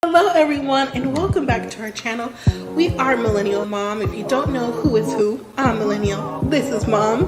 Hello everyone and welcome back to our channel. We are Millennial Mom. If you don't know who is who, I'm Millennial. This is Mom.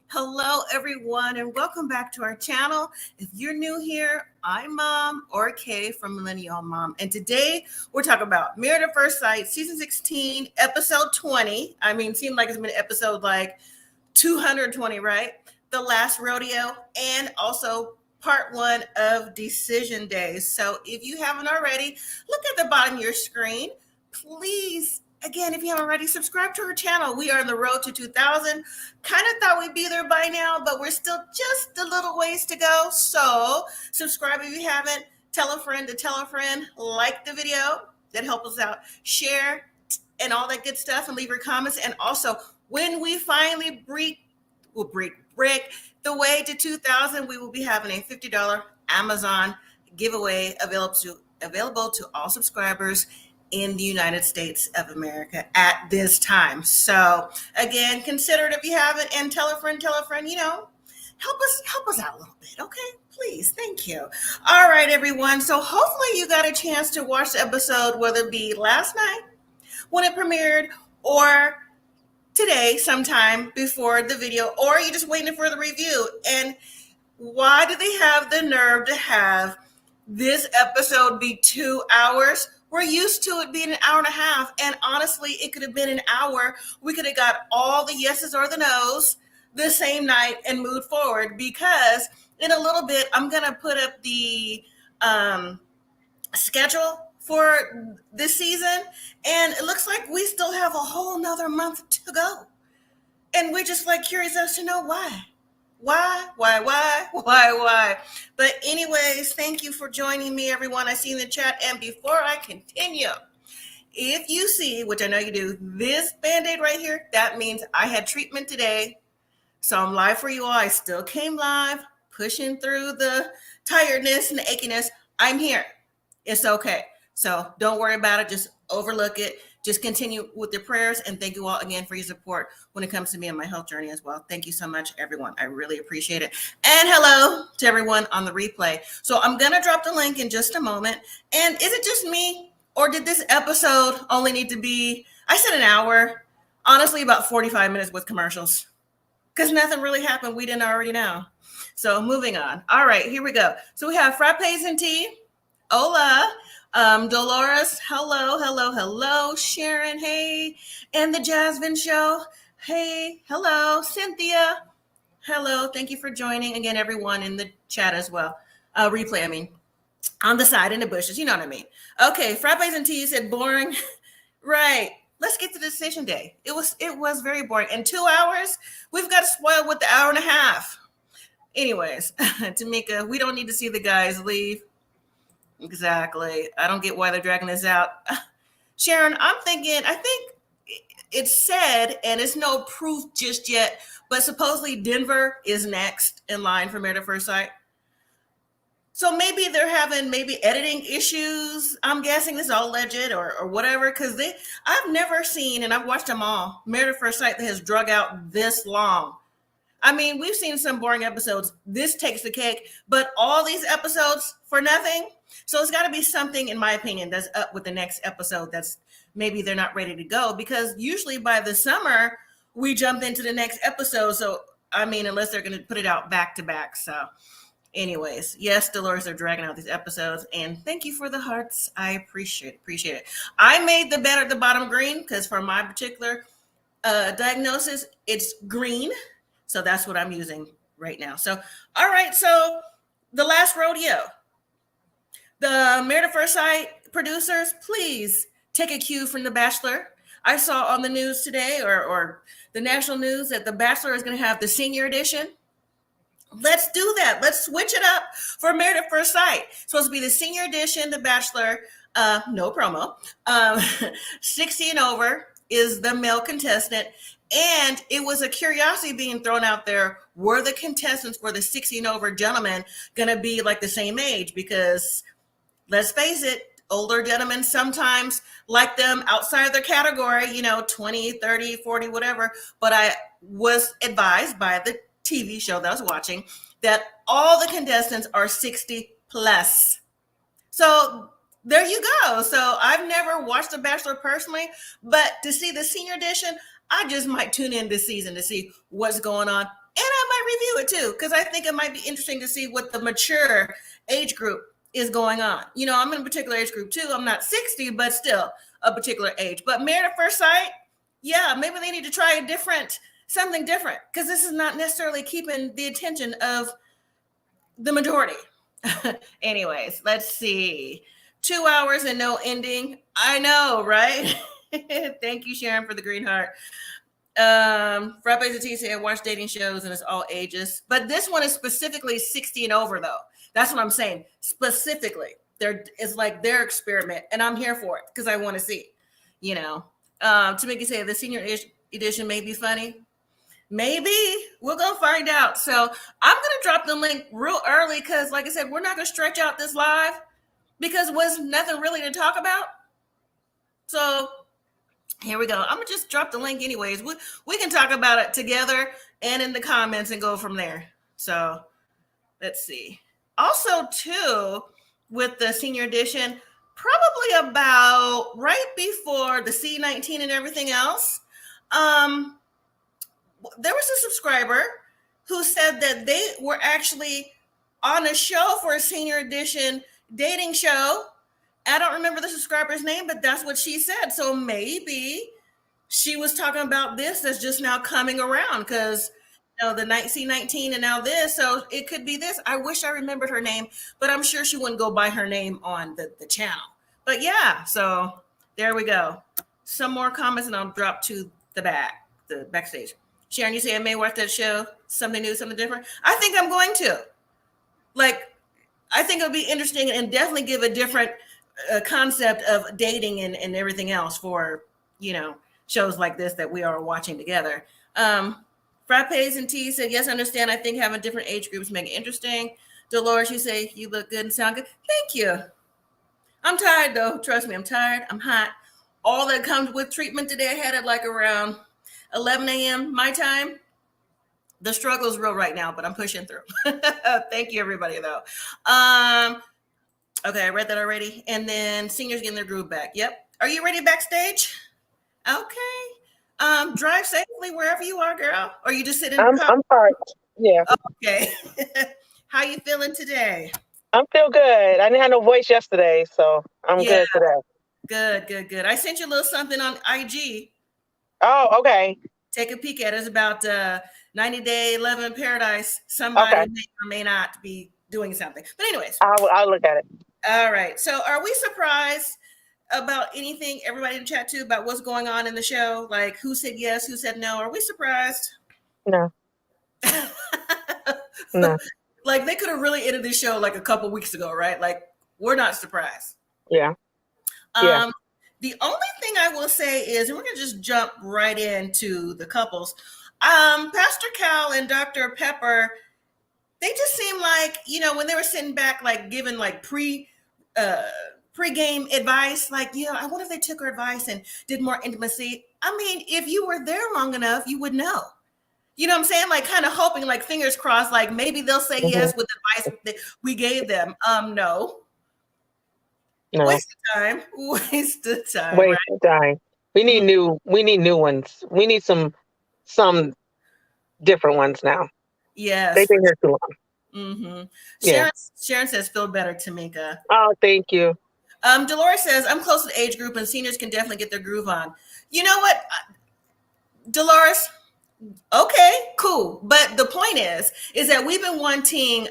Hello everyone and welcome back to our channel. If you're new here, I'm Mom or Kay from Millennial and Mom. And today we're talking about Married at First Sight, Season 16, Episode 20. I mean, it seemed like it's been episode like 220, right? The last rodeo and also part 1 of Decision Days. So if you haven't already, look at the bottom of your screen. Please, again, if you haven't already, subscribe to our channel. We are on the road to 2,000. Kind of thought we'd be there by now, but we're still just a little ways to go. So subscribe if you haven't. Tell a friend to tell a friend. Like the video. That helps us out. Share and all that good stuff and leave your comments. And also, when we finally break the way to 2,000, we will be having a $50 Amazon giveaway available to all subscribers in the United States of America at this time. So again, consider it if you haven't, and tell a friend, help us out a little bit, okay? Please, thank you. All right, everyone. So hopefully you got a chance to watch the episode, whether it be last night when it premiered or today sometime before the video, or you're just waiting for the review. And why do they have the nerve to have this episode be 2 hours? We're used to it being an hour and a half. And honestly, it could have been an hour. We could have got all the yeses or the nos the same night and moved forward, because in a little bit, I'm going to put up the schedule for this season. And it looks like we still have a whole nother month to go. And we're just like curious as to know why. Why? But anyways, thank you for joining me, everyone. I see in the chat. And before I continue, if you see, which I know you do, this Band-Aid right here, that means I had treatment today. So I'm live for you all. I still came live, pushing through the tiredness and the achiness. I'm here. It's okay. So don't worry about it. Just overlook it. Just continue with your prayers, and thank you all again for your support when it comes to me and my health journey as well. Thank you so much, everyone. I really appreciate it. And hello to everyone on the replay. So I'm going to drop the link in just a moment. And is it just me, or did this episode only need to be, I said an hour, honestly about 45 minutes with commercials, because nothing really happened we didn't already know. So moving on. All right, here we go. So we have frappes and tea. Hola. Dolores, hello. Sharon, hey. And the Jasmine Show, hey. Hello. Cynthia, hello. Thank you for joining. Again, everyone in the chat as well. Replay, I mean, on the side in the bushes. You know what I mean. Okay, frappes and tea, you said boring. Right. Let's get to Decision Day. It was very boring. In 2 hours, we've got spoiled with the hour and a half. Anyways, Tamika, we don't need to see the guys leave. Exactly. I don't get why they're dragging this out. Sharon, I think it's said, and it's no proof just yet, but supposedly Denver is next in line for Married at First Sight. So maybe they're having editing issues. I'm guessing this is all legit or whatever, because I've never seen, and I've watched them all, Married at First Sight that has drug out this long. I mean, we've seen some boring episodes. This takes the cake, but all these episodes for nothing. So it's got to be something, in my opinion, that's up with the next episode. That's maybe they're not ready to go, because usually by the summer we jump into the next episode. So, I mean, unless they're going to put it out back to back. So anyways, yes, Dolores, are dragging out these episodes, and thank you for the hearts. I appreciate it. I made the bed at the bottom green because for my particular diagnosis, it's green. So that's what I'm using right now. So, all right. So the last rodeo, the Married at First Sight producers, please take a cue from The Bachelor. I saw on the news today or the national news that The Bachelor is going to have the senior edition. Let's do that. Let's switch it up for Married at First Sight. It's supposed to be the senior edition, The Bachelor, no promo. 60 and over is the male contestant. And it was a curiosity being thrown out there. Were the contestants for the 60 and over gentlemen going to be like the same age? Because let's face it, older gentlemen sometimes like them outside of their category, 20, 30, 40, whatever. But I was advised by the TV show that I was watching that all the contestants are 60 plus. So there you go. So I've never watched The Bachelor personally, but to see the senior edition, I just might tune in this season to see what's going on. And I might review it too, because I think it might be interesting to see what the mature age group is going on. I'm in a particular age group too. I'm not 60, but still a particular age. But Married at First Sight, yeah, maybe they need to try something different, because this is not necessarily keeping the attention of the majority. Anyways, let's see. 2 hours and no ending. I know, right? Thank you, Sharon, for the green heart. Frappe Zati said, watch dating shows and it's all ages. But this one is specifically 60 and over, though. That's what I'm saying. Specifically. It's like their experiment, and I'm here for it because I want to see, Tamika said the senior edition may be funny. Maybe. We're going to find out. So I'm going to drop the link real early because, like I said, we're not going to stretch out this live because there's nothing really to talk about. So here we go. I'm going to just drop the link anyways. We can talk about it together and in the comments and go from there. So let's see. Also, too, with the senior edition, probably about right before the C19 and everything else, there was a subscriber who said that they were actually on a show for a senior edition dating show. I don't remember the subscriber's name, but that's what she said. So maybe she was talking about this that's just now coming around because the C19 and now this. So it could be this. I wish I remembered her name, but I'm sure she wouldn't go by her name on the channel. But yeah, so there we go. Some more comments and I'll drop to the backstage. Sharon, you say I may watch that show, something new, something different. I think I'm going to. I think it'll be interesting and definitely give a different concept of dating and everything else for, shows like this that we are watching together. Frappes and T said, yes, I understand. I think having different age groups make it interesting. Dolores, you say you look good and sound good. Thank you. I'm tired though. Trust me, I'm tired. I'm hot. All that comes with treatment today, I had it like around 11 a.m. my time. The struggle is real right now, but I'm pushing through. Thank you, everybody, though. Okay, I read that already. And then seniors getting their groove back. Yep. Are you ready backstage? Okay. Drive safely wherever you are, girl. Or you just sit in the car? I'm parked. Yeah. Okay. How you feeling today? I'm feel good. I didn't have no voice yesterday, so I'm good today. Good. I sent you a little something on IG. Oh, okay. Take a peek at it. It's about 90 Day Love in Paradise. Somebody may or may not be doing something. But anyways. I'll look at it. All right. So are we surprised about anything everybody in chat to about what's going on in the show? Like who said yes, who said no? Are we surprised? No. No. Like they could have really ended the show like a couple weeks ago, right? Like we're not surprised. Yeah. The only thing I will say is, and we're going to just jump right into the couples. Pastor Cal and Dr. Pepper, they just seem like, when they were sitting back, like giving like pre-game advice, like, I wonder if they took her advice and did more intimacy. I mean, if you were there long enough, you would know. You know what I'm saying? Like kind of hoping, like fingers crossed, like maybe they'll say yes with advice that we gave them. No. Waste of time. Right? We need new ones. We need some different ones now. Yes. They've been here too long. Mm-hmm. Sharon says, feel better, Tamika. Oh, thank you. Dolores says, I'm close to the age group and seniors can definitely get their groove on. You know what, Dolores? Okay, cool. But the point is that we've been wanting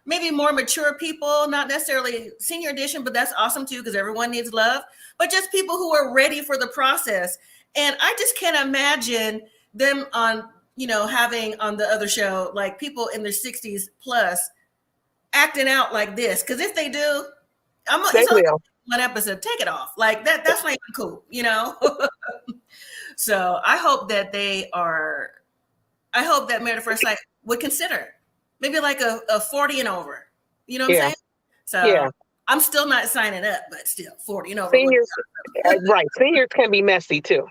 maybe more mature people, not necessarily senior edition, but that's awesome too, because everyone needs love, but just people who are ready for the process. And I just can't imagine them on, having on the other show, like people in their 60s plus acting out like this. Because if they do, it's only one episode, take it off. Like that's not even cool, So I hope that Married at First Sight would consider maybe like a 40 and over. You know what I'm saying? So I'm still not signing up, but still 40 and over. Seniors, right. Seniors can be messy too.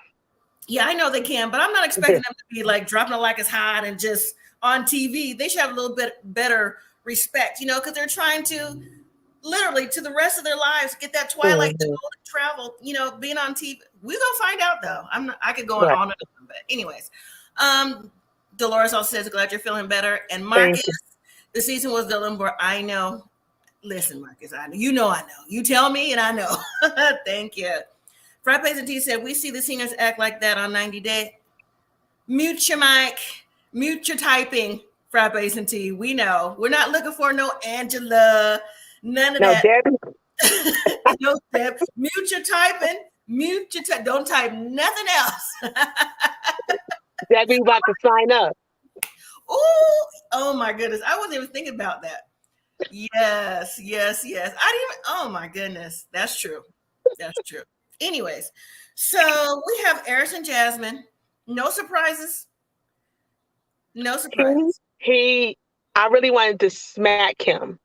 Yeah, I know they can, but I'm not expecting them to be like dropping it like it's hot and just on TV. They should have a little bit better respect, because they're trying to literally to the rest of their lives get that Twilight Zone travel, being on TV. We're gonna find out though. I could go on and on, but anyways. Dolores also says, glad you're feeling better. And Marcus, the season was Dylan, but I know. Listen, Marcus, I know. I know. You tell me and I know. Thank you. Frappes and T said, we see the seniors act like that on 90 Day. Mute your mic. Mute your typing, Frappes and T. We know. We're not looking for no Angela. None of that. Debbie. No, Deb. Mute your typing. Don't type nothing else. Debbie about to sign up. Oh my goodness. I wasn't even thinking about that. Yes. I didn't even, oh my goodness. That's true. Anyways, so we have Eris and Jasmine. No surprises. I really wanted to smack him.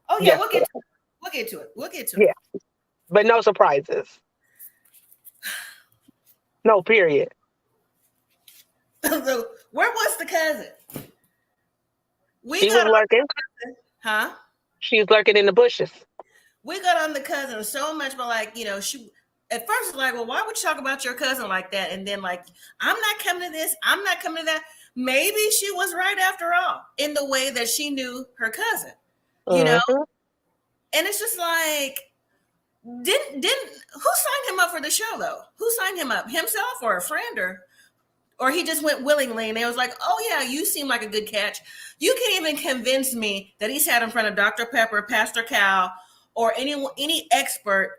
Oh yeah, we'll get to it. Yeah. But no surprises. No, period. So where was the cousin? She was lurking. Huh? She was lurking in the bushes. We got on the cousin so much, but she at first was like, well, why would you talk about your cousin like that? And then like, I'm not coming to this, I'm not coming to that. Maybe she was right after all, in the way that she knew her cousin, you know? And it's just like, didn't who signed him up for the show though? Who signed him up? Himself or a friend or he just went willingly and they was like, oh yeah, you seem like a good catch. You can't even convince me that he sat in front of Dr. Pepper, Pastor Cal, or any expert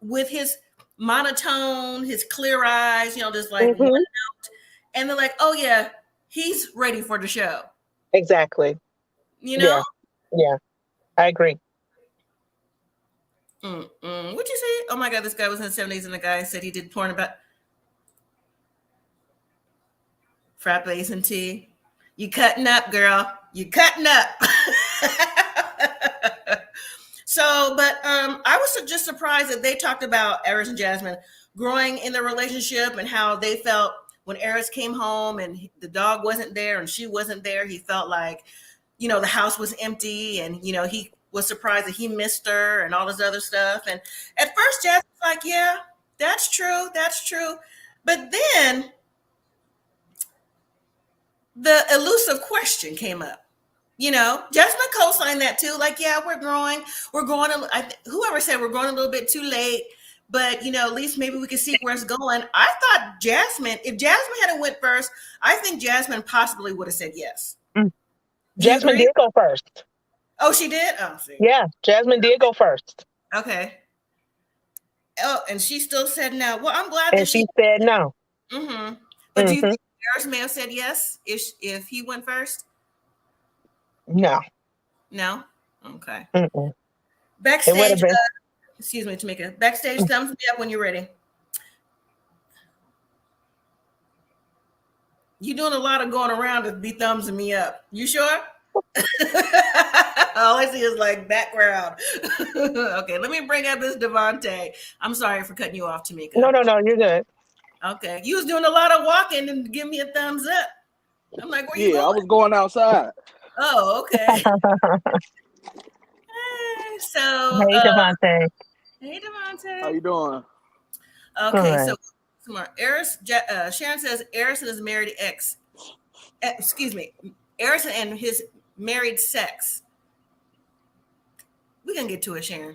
with his monotone, his clear eyes, just like one note. And they're like, oh yeah, he's ready for the show. Exactly. Yeah. I agree. What'd you say? Oh my God, this guy was in the 70s and the guy said he did porn about frappes and tea. You cutting up, girl. You cutting up. So, but I was just surprised that they talked about Eris and Jasmine growing in their relationship and how they felt when Eris came home and the dog wasn't there and she wasn't there. He felt like, the house was empty and, he was surprised that he missed her and all this other stuff. And at first, Jasmine was like, yeah, that's true. But then the elusive question came up. Jasmine co-signed that too. Like, yeah, we're growing. Whoever said we're growing a little bit too late, but at least maybe we can see where it's going. I thought if Jasmine hadn't went first, I think Jasmine possibly would have said yes. Jasmine did go first. Oh, she did? Oh, see. Yeah, Jasmine did go first. Okay. Oh, and she still said no. Well, I'm glad that she said no. Mm-hmm. But do you think Eris may have said yes if he went first? No. Okay. Mm-mm. Backstage, excuse me, Tamika. Backstage, thumbs me up when you're ready. You're doing a lot of going around to be thumbsing me up. You sure? All I see is like background. Okay, let me bring up this Devontae. I'm sorry for cutting you off, Tamika. No, you're good. Okay. You was doing a lot of walking and give me a thumbs up. I'm like, where you going? I was going outside. Oh, okay. Hey, so hey, Devontae. Hey, Devontae. How you doing? Okay, so come on. Sharon says Erison is married ex. Excuse me. Erison and his married sex. We can get to it, Sharon.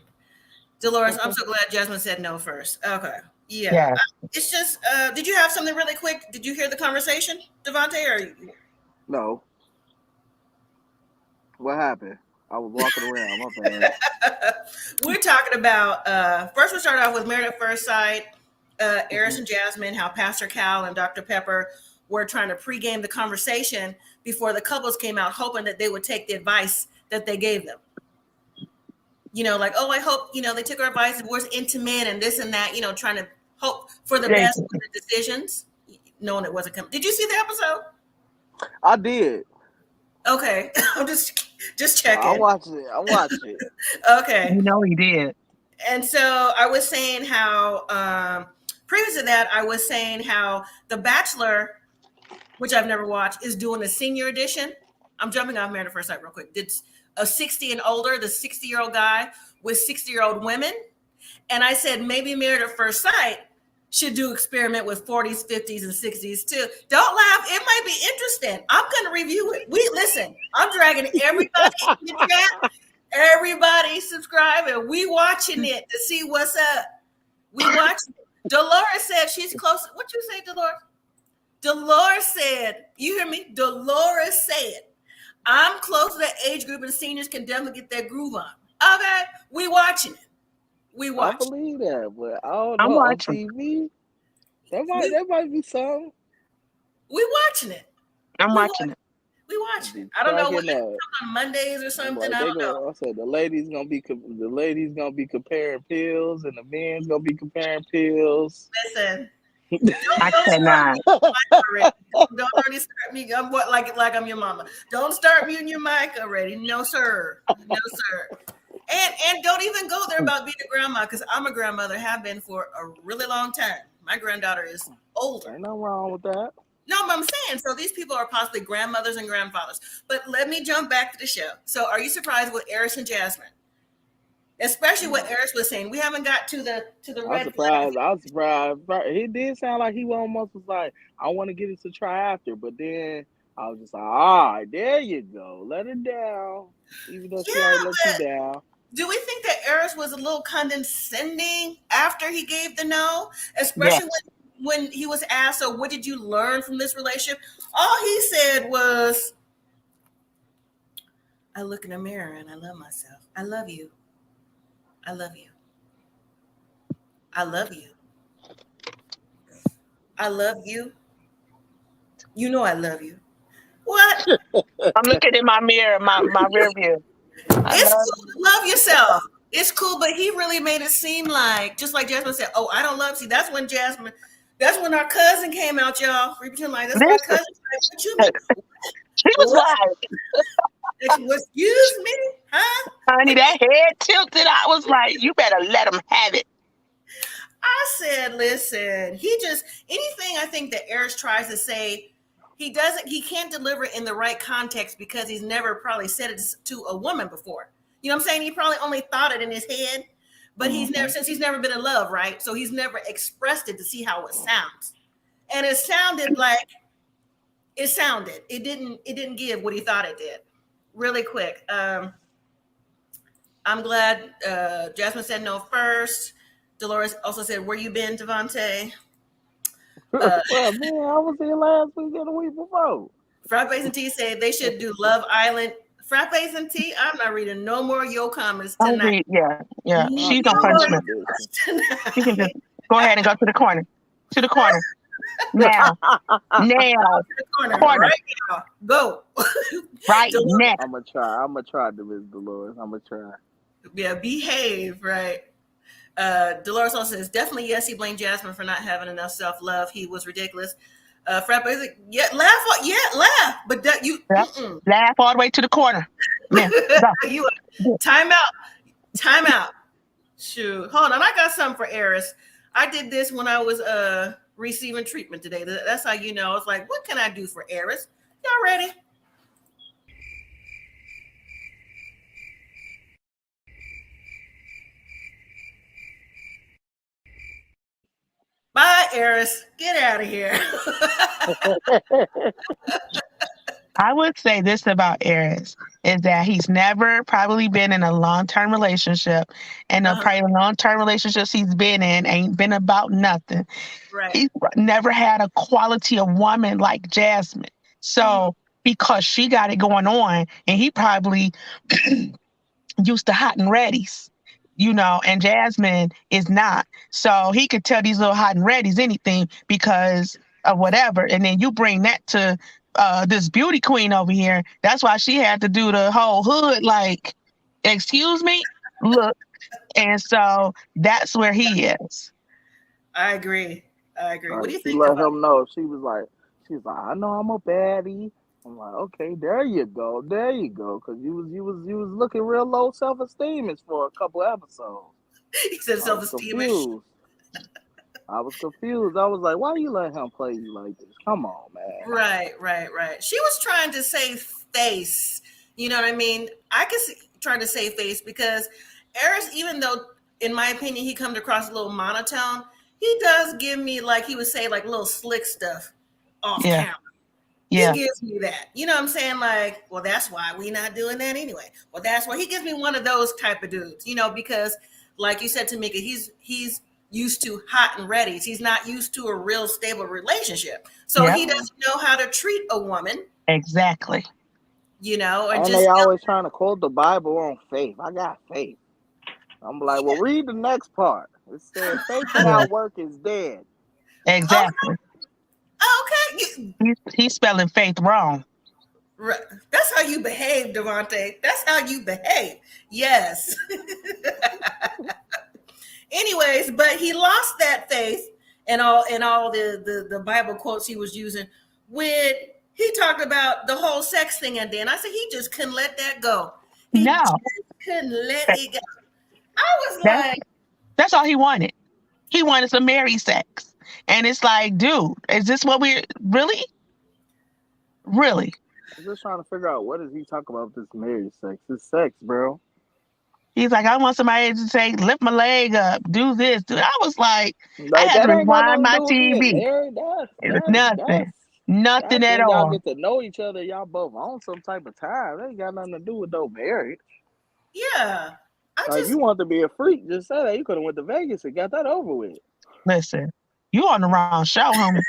Dolores, I'm so glad Jasmine said no first. Okay. Yeah. It's just, did you have something really quick? Did you hear the conversation, Devontae? Or no. What happened? I was walking around. My bad. We're talking about, first we started off with Married at First Sight, Eris and Jasmine, how Pastor Cal and Dr. Pepper were trying to pregame the conversation before the couples came out, hoping that they would take the advice that they gave them. Like, oh, I hope, they took our advice, it was intimate and this and that, trying to hope for the best for the decisions, knowing it wasn't coming. Did you see the episode? I did. Okay. I'm just Just I checking. watched it. I watched it. Okay. You know he did. And so I was saying how previous to that, I was saying how The Bachelor, which I've never watched, is doing a senior edition. I'm jumping off Married at First Sight real quick. It's a 60 and older, the 60-year-old guy with 60-year-old women. And I said maybe Married at First Sight should do experiment with 40s, 50s, and 60s too. Don't laugh. It might be interesting. I'm going to review it. Listen, I'm dragging everybody in the chat. Everybody subscribe and we watching it to see what's up. We watching it. Dolores said she's close. What you say, Dolores? Dolores said, you hear me? Dolores said, I'm close to that age group and seniors can definitely get their groove on. Okay, we watching it. We watch. I believe that, but I don't I'm know on watching. TV. That might be something. We watching it. I'm watching it. We watching it. I don't know what Cracking it's on Mondays or something. Like I don't know. I said the ladies gonna be comparing pills, and the men's gonna be comparing pills. Listen, I cannot. don't already start me. I'm like I'm your mama. Don't start muting your mic already. No sir. No sir. And don't even go there about being a grandma, because I'm a grandmother, have been for a really long time. My granddaughter is older. Ain't nothing wrong with that. No, but I'm saying, so these people are possibly grandmothers and grandfathers. But let me jump back to the show. So are you surprised with Eris and Jasmine? Especially what Eris was saying. We haven't got to the red flag. I was surprised. He did sound like he almost was like, I want to get it to try after, but then I was just like, all right, there you go. Let her down. Even though she already let you down. Do we think that Eris was a little condescending after he gave the no? Especially when he was asked, so what did you learn from this relationship? All he said was, I look in the mirror and I love myself. I love you. I love you. I love you. I love you. You know I love you. What? I'm looking in my mirror, my rear view. It's cool to love yourself. It's cool, but he really made it seem like, just like Jasmine said, oh, I don't love you. That's when our cousin came out, y'all. We pretend like that's my cousin. What you mean? She was like, excuse me, huh? Honey, that head tilted. I was like, you better let him have it. I said, listen, anything I think that Eris tries to say, he can't deliver it in the right context because he's never probably said it to a woman before. You know what I'm saying? He probably only thought it in his head, but he's never been in love, right? So he's never expressed it to see how it sounds. And it sounded like it didn't give what he thought it did. Really quick. I'm glad Jasmine said no first. Dolores also said, where you been, Devontae? Well, man, I was here last week and the week before. Frappes and T said they should do Love Island. Frappes and T, I'm not reading no more of your comments tonight. Yeah. She's on punishment. She can just go ahead and go to the corner. To the corner. Now. Corner. Right now. Go. Right now. I'm gonna try to Miss Dolores. I'm gonna try. Yeah, behave, right? Dolores also says, definitely yes, he blamed Jasmine for not having enough self-love. He was ridiculous. Frappe is like, laugh. But that you laugh all the way to the corner. Yeah, time out. Shoot. Hold on. I got something for Eris. I did this when I was receiving treatment today. That's how you know. It's like, what can I do for Eris? Y'all ready? Bye, Eris. Get out of here. I would say this about Eris is that he's never probably been in a long-term relationship, and the probably long-term relationships he's been in ain't been about nothing. Right. He's never had a quality of woman like Jasmine. So because she got it going on, and he probably used to hot and readies, and Jasmine is not. So he could tell these little hot and readies anything because of whatever. And then you bring that to this beauty queen over here. That's why she had to do the whole hood, like, excuse me, look. And so that's where he is. I agree. What do you think? Let him know. She was like, I know I'm a baddie, I'm like, okay, there you go, because you was looking real low self-esteem for a couple episodes. He said I was self-esteemish. confused. I was like, why you let him play you like this? Come on, man. Right. She was trying to save face. You know what I mean? I could see trying to save face because Eris, even though in my opinion he comes across a little monotone, he does give me, like he would say, like little slick stuff off camera. Yeah. He gives me that. You know what I'm saying? Like, well, that's why we not doing that anyway. Well, that's why he gives me one of those type of dudes, you know, because like you said, Tamika, he's used to hot and ready. He's not used to a real stable relationship. So he doesn't know how to treat a woman. Exactly. You know, and they always trying to quote the Bible on faith. I got faith. I'm like, well, read the next part. It says faith without work is dead. Exactly. Okay. He's spelling faith wrong. Right. That's how you behave, Devontae. That's how you behave. Yes. Anyways, but he lost that faith and all the Bible quotes he was using when he talked about the whole sex thing. And then I said he just couldn't let that go. He just couldn't let it go. I was like, that's all he wanted. He wanted some married sex. And it's like, dude, is this what we're really? I'm just trying to figure out what is he talking about with this married sex. It's sex, bro. He's like, I want somebody to say, lift my leg up, do this. I was like I had to rewind my TV. Nothing at all. Y'all get to know each other. Y'all both on some type of time. That ain't got nothing to do with no married. Yeah. You want to be a freak, just say that. You could have went to Vegas and got that over with. Listen, you on the wrong show, homie.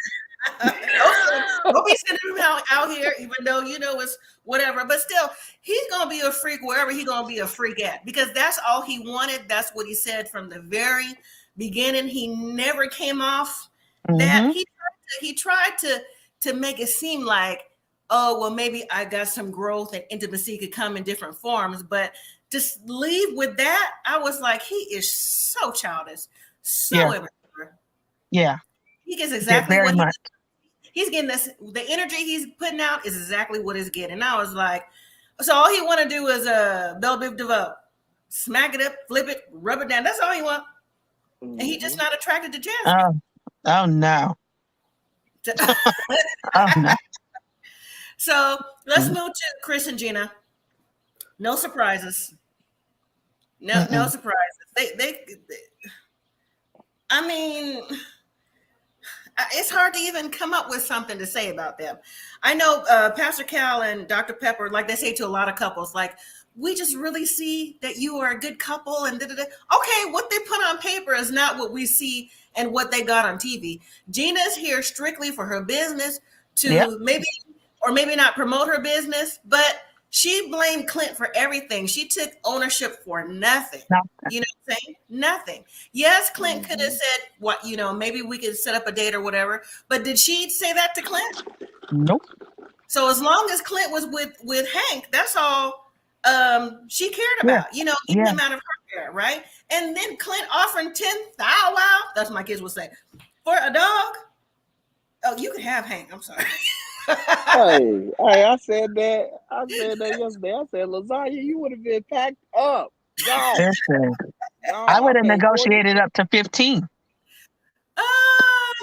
Don't be sending him out here, even though you know it's whatever. But still, he's gonna be a freak wherever he's gonna be a freak at, because that's all he wanted. That's what he said from the very beginning. He never came off that. He tried to make it seem like, oh well, maybe I got some growth and intimacy could come in different forms, but just leave with that. I was like, he is so childish, so immature. Yeah. He gets exactly what he's getting. The energy he's putting out is exactly what he's getting. And I was like, so all he want to do is bell bib devote, smack it up, flip it, rub it down. That's all he want. And he's just not attracted to Jasmine. Oh no. Oh no. So let's move to Chris and Gina. No surprises. No surprises. They I mean, it's hard to even come up with something to say about them. I know Pastor Cal and Dr. Pepper, like they say to a lot of couples, like, we just really see that you are a good couple and da-da-da. Okay, what they put on paper is not what we see and what they got on TV. Gina's here strictly for her business to maybe or maybe not promote her business, but she blamed Clint for everything. She took ownership for nothing. You know what I'm saying? Nothing. Yes, Clint could have said, what, you know, maybe we could set up a date or whatever. But did she say that to Clint? Nope. So as long as Clint was with Hank, that's all she cared about, you know, getting him out of her hair, right? And then Clint offering 10,000, that's what my kids would say, for a dog. Oh, you can have Hank. I'm sorry. hey, I said that yesterday. I said, Lasagna, you would have been packed up. Listen, I would have negotiated up to 15.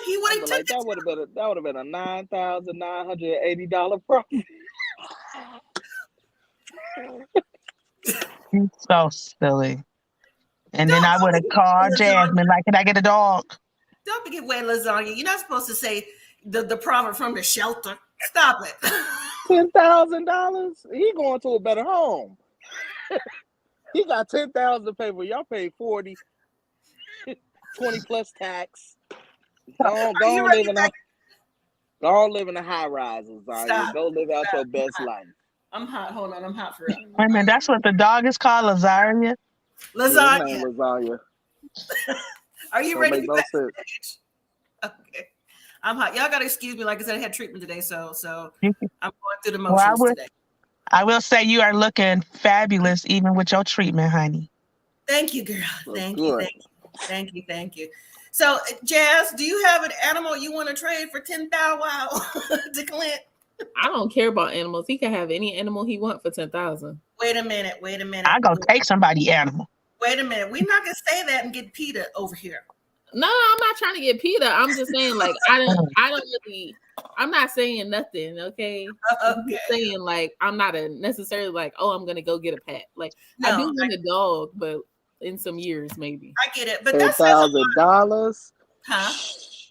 He would have taken that would have been a $9,980 profit. He's so silly. And then I would have called Jasmine, like, can I get a dog? Don't give away Lasagna. You're not supposed to say the proverb from the shelter. Stop it. $10,000? He going to a better home. He got $10,000 to pay for. Y'all pay $40, 20 plus tax. Go live in a high rise, Lasagna. Go live out your best life. I'm hot. Hold on, I'm hot for real. Wait a minute, that's what the dog is called, Lasagna? Lasagna. Lasagna. Are you ready to no sense. Okay. I'm hot. Y'all gotta excuse me. Like I said, I had treatment today, so I'm going through the motions today. I will say you are looking fabulous, even with your treatment, honey. Thank you, girl. Thank you. So, Jazz, do you have an animal you want to trade for 10,000 to Clint? I don't care about animals. He can have any animal he want for 10,000. Wait a minute. I go take somebody animal. Wait a minute. We're not gonna say that and get PETA over here. No, I'm not trying to get PETA. I'm just saying, like, I don't really. I'm not saying nothing. Okay. I'm just saying, like, I'm not necessarily like, oh, I'm gonna go get a pet. Like, I do want a dog, but in some years maybe. I get it, but that's $10,000. Huh?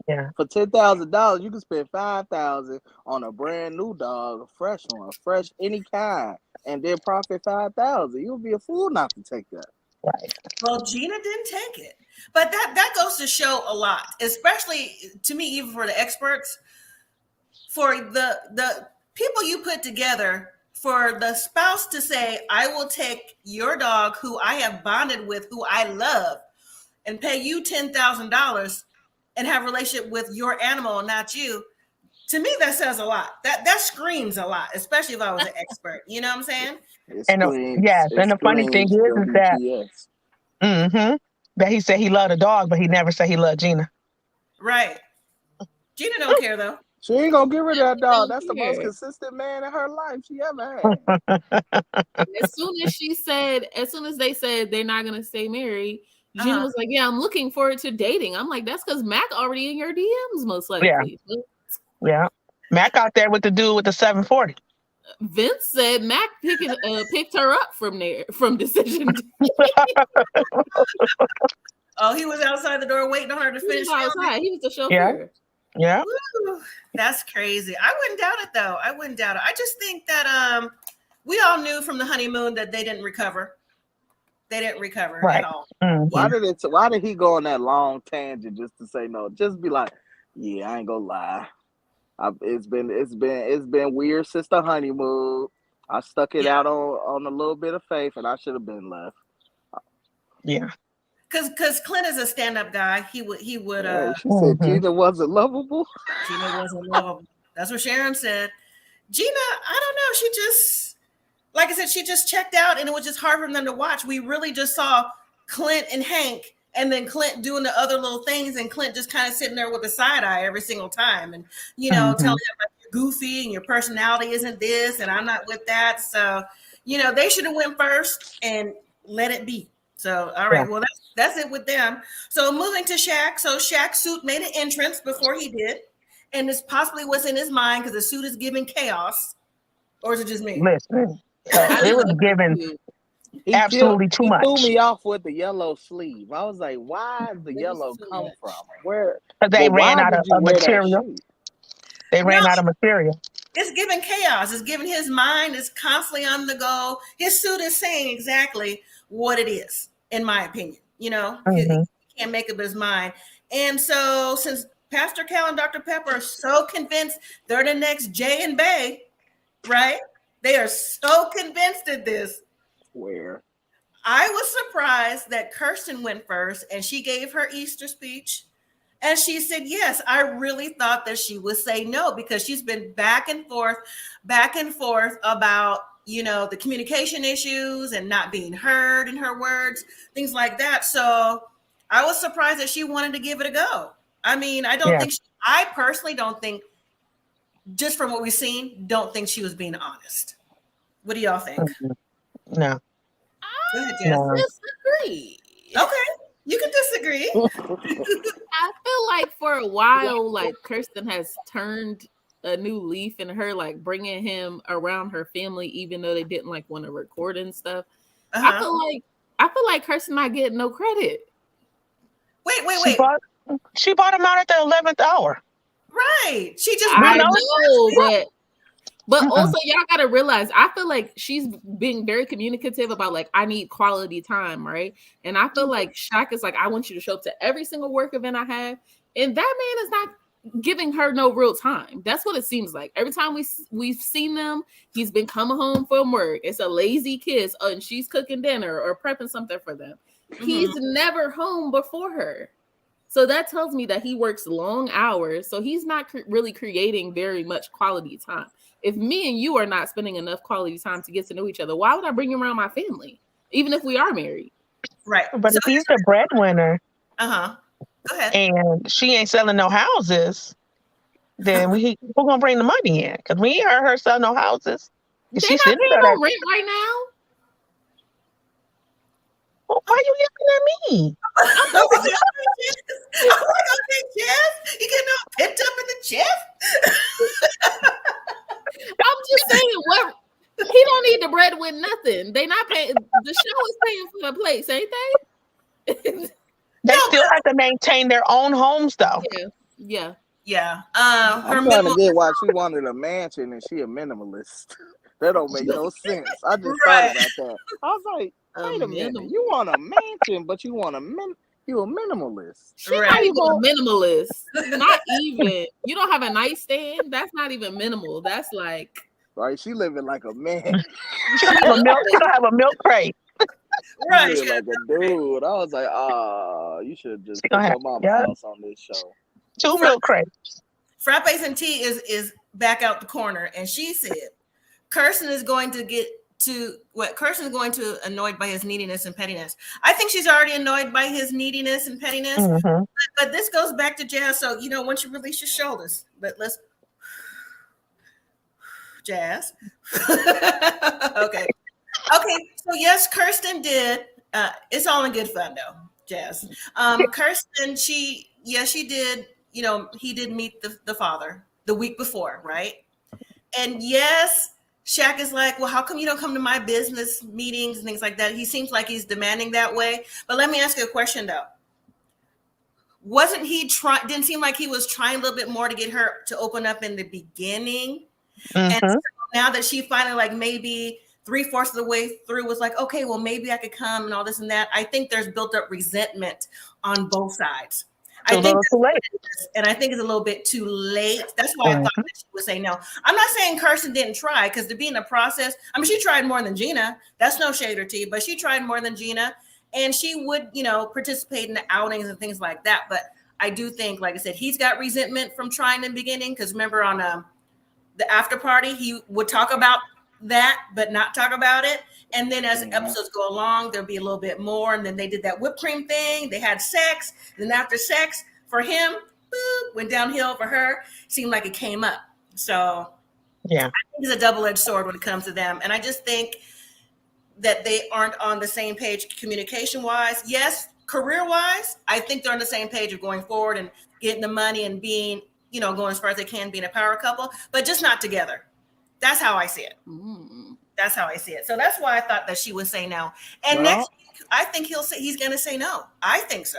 Yeah. For $10,000, you can spend $5,000 on a brand new dog, a fresh one, fresh any kind, and then profit $5,000. You'll be a fool not to take that. Right. Well, Gina didn't take it, but that goes to show a lot, especially to me, even for the experts, for the people you put together, for the spouse to say, I will take your dog who I have bonded with, who I love, and pay you $10,000 and have a relationship with your animal, not you. To me, that says a lot. That screams a lot, especially if I was an expert. You know what I'm saying? And the funny thing is that that he said he loved a dog, but he never said he loved Gina. Right. Gina don't care though. She ain't gonna get rid of that dog. That's the most consistent man in her life she ever had. As soon as they said they're not gonna stay married, Gina was like, yeah, I'm looking forward to dating. I'm like, that's because Mac already in your DMs, most likely. Yeah. Mac out there with the dude with the 740. Vince said Mac picked her up from Decision. Oh, he was outside the door waiting on her to finish. He was the chauffeur. Yeah. Woo, that's crazy. I wouldn't doubt it though. I just think that we all knew from the honeymoon that they didn't recover. They didn't recover at all. Mm-hmm. Why did he go on that long tangent just to say no? Just be like, yeah, I ain't gonna lie. It's been weird since the honeymoon. I stuck it out on a little bit of faith, and I should have been left. Yeah. Because Clint is a stand-up guy. He would. She said Gina wasn't lovable. Gina wasn't lovable. That's what Sharon said. Gina, I don't know. She just, like I said, she just checked out, and it was just hard for them to watch. We really just saw Clint and Hank, and then Clint doing the other little things, and Clint just kind of sitting there with a side eye every single time, and telling him like, you're goofy and your personality isn't this, and I'm not with that. So, they should have went first and let it be. So, all right, well, that's it with them. So moving to Shaq. So Shaq's suit made an entrance before he did, and it's possibly what's in his mind because the suit is giving chaos, or is it just me? Listen, it was giving absolutely too much. He threw me off with the yellow sleeve. I was like, why does the yellow come from? Where? They ran out of material. They ran out of material. It's giving chaos. It's giving his mind is constantly on the go. His suit is saying exactly what it is, in my opinion. He can't make up his mind. And so since Pastor Cal and Dr. Pepper are so convinced they're the next Jay and Bay, right? They are so convinced of this. Where? I was surprised that Kirsten went first and she gave her Easter speech. And she said, yes, I really thought that she would say no because she's been back and forth about, the communication issues and not being heard in her words, things like that. So I was surprised that she wanted to give it a go. I mean, I personally don't think, just from what we've seen, don't think she was being honest. What do y'all think? No. I disagree. Okay. You can disagree. I feel like for a while, like Kirsten has turned a new leaf in her, like bringing him around her family, even though they didn't like want to record and stuff. I feel like Kirsten not getting no credit. Wait. She bought him out at the 11th hour. Right. She just. I know, but also y'all gotta realize, I feel like she's being very communicative about like, I need quality time, right? And I feel like Shaq is like, I want you to show up to every single work event I have, and that man is not giving her no real time. That's what it seems like. Every time we've seen them, he's been coming home from work. It's a lazy kiss, and she's cooking dinner or prepping something for them. He's never home before her. So that tells me that he works long hours. So he's not really creating very much quality time. If me and you are not spending enough quality time to get to know each other, why would I bring you around my family, even if we are married? Right. But if he's the breadwinner, go ahead. And she ain't selling no houses, then who's gonna bring the money in? Because we ain't heard her sell no houses. They She's not sitting paying there. no rent right now. Well, why you yelling at me? I'm like, okay, Jess, you getting all picked up in the chest? I'm just saying, what he don't need the bread with nothing. They not paying. The show is paying for the place, ain't they? They still have to maintain their own homes, though. Yeah. Her I'm trying to get why she wanted a mansion and she a minimalist. That don't make no sense. I just thought about that. I was like, wait a minute, you want a mansion, but you want you a minimalist. She's not even a minimalist. Not even. You don't have a nightstand. That's not even minimal. That's like right. She living like a man. She don't have a milk crate. Right. Like a dude. I was like, you should just put your mama house on this show. 2 milk crates. Frappes and Tea is back out the corner, and she said, Kirsten is going to annoyed by his neediness and pettiness. I think she's already annoyed by his neediness and pettiness. Mm-hmm. But this goes back to Jazz. So, once you release your shoulders, let's Jazz. Okay. So yes, Kirsten did. It's all in good fun though, Jazz. Kirsten, she did, he did meet the father the week before, right? And yes, Shaq is like, well, how come you don't come to my business meetings and things like that? He seems like he's demanding that way. But let me ask you a question though. Didn't seem like he was trying a little bit more to get her to open up in the beginning. Mm-hmm. And so now that she finally, like, maybe 3/4 of the way through was like, okay, well, maybe I could come and all this and that. I think there's built up resentment on both sides. I think too late. And I think it's a little bit too late. That's why I thought that she would say no. I'm not saying Kirsten didn't try, because to be in the process, I mean, she tried more than Gina. That's no shade or tea, but she tried more than Gina. And she would, participate in the outings and things like that. But I do think, like I said, he's got resentment from trying in the beginning. Because remember on the after party, he would talk about that, but not talk about it. And then as episodes go along, there'll be a little bit more. And then they did that whipped cream thing. They had sex. Then after sex, for him, boop, went downhill. For her, seemed like it came up. So yeah, I think it's a double-edged sword when it comes to them. And I just think that they aren't on the same page communication-wise. Yes, career-wise, I think they're on the same page of going forward and getting the money and being, going as far as they can, being a power couple, but just not together. That's how I see it. That's how I see it. So that's why I thought that she would say no. And next week, I think he's going to say no. I think so.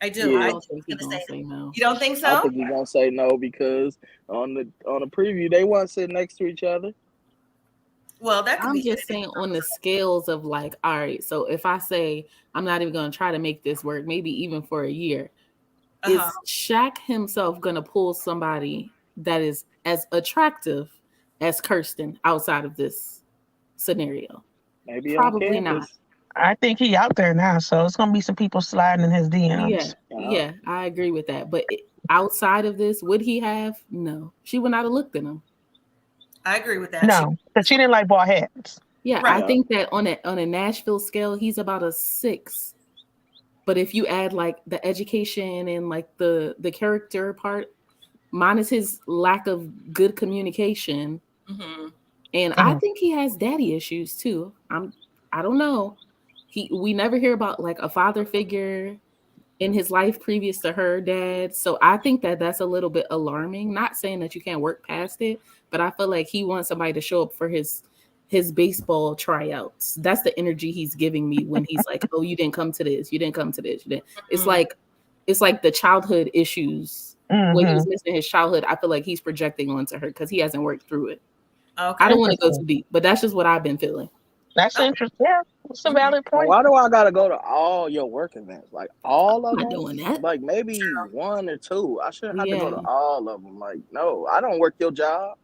I do. Yeah. I think he's going to say no. You don't think so? I think he's going to say no because on the preview, they weren't sitting next to each other. Well, I'm just saying on the scales of like, all right, so if I say I'm not even going to try to make this work, maybe even for a year, is Shaq himself going to pull somebody that is as attractive as Kirsten outside of this scenario? Maybe probably not. I think he out there now, so it's gonna be some people sliding in his DMs. Yeah, I agree with that. But outside of this, would he have? No, she would not have looked at him. I agree with that. No, because she didn't like bald heads. Yeah, right. I think that on a Nashville scale, he's about a 6. But if you add like the education and like the character part, minus his lack of good communication, and I think he has daddy issues too. I don't know. We never hear about like a father figure in his life previous to her dad. So I think that that's a little bit alarming. Not saying that you can't work past it, but I feel like he wants somebody to show up for his baseball tryouts. That's the energy he's giving me when he's like, "Oh, you didn't come to this. You didn't come to this. You didn't." It's like the childhood issues. When he was missing his childhood, I feel like he's projecting onto her because he hasn't worked through it. Okay. I don't want to go too deep, but that's just what I've been feeling. That's interesting. Yeah, it's a valid point. Why do I gotta go to all your work events? Like all of them? I'm not doing that. Like maybe 1 or 2. I shouldn't have to go to all of them. Like, no, I don't work your job.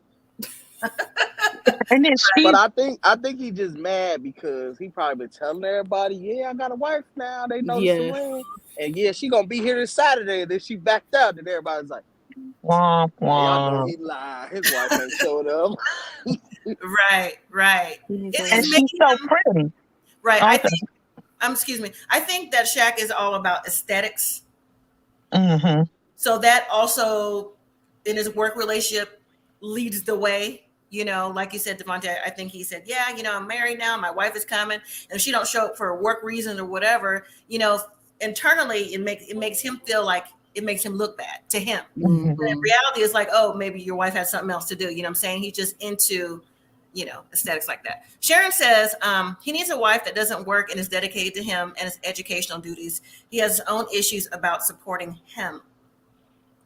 And then but I think he's just mad because he probably been telling everybody, yeah, I got a wife now. They know the swing. And yeah, she gonna be here this Saturday. And then she backed out, and everybody's like, womp womp. Y'all know he lied. His wife ain't showed up. Right. And she's so pretty. Right. I think. Excuse me. I think that Shaq is all about aesthetics. So that also in his work relationship leads the way. You know, like you said, Devontae, I think he said, yeah, you know, I'm married now. My wife is coming. And if she don't show up for work reasons or whatever, you know, internally, it makes him feel like it makes him look bad to him. Mhm. But in reality, it's like, oh, maybe your wife has something else to do. You know what I'm saying? He's just into, you know, aesthetics like that. Sharon says he needs a wife that doesn't work and is dedicated to him and his educational duties. He has his own issues about supporting him.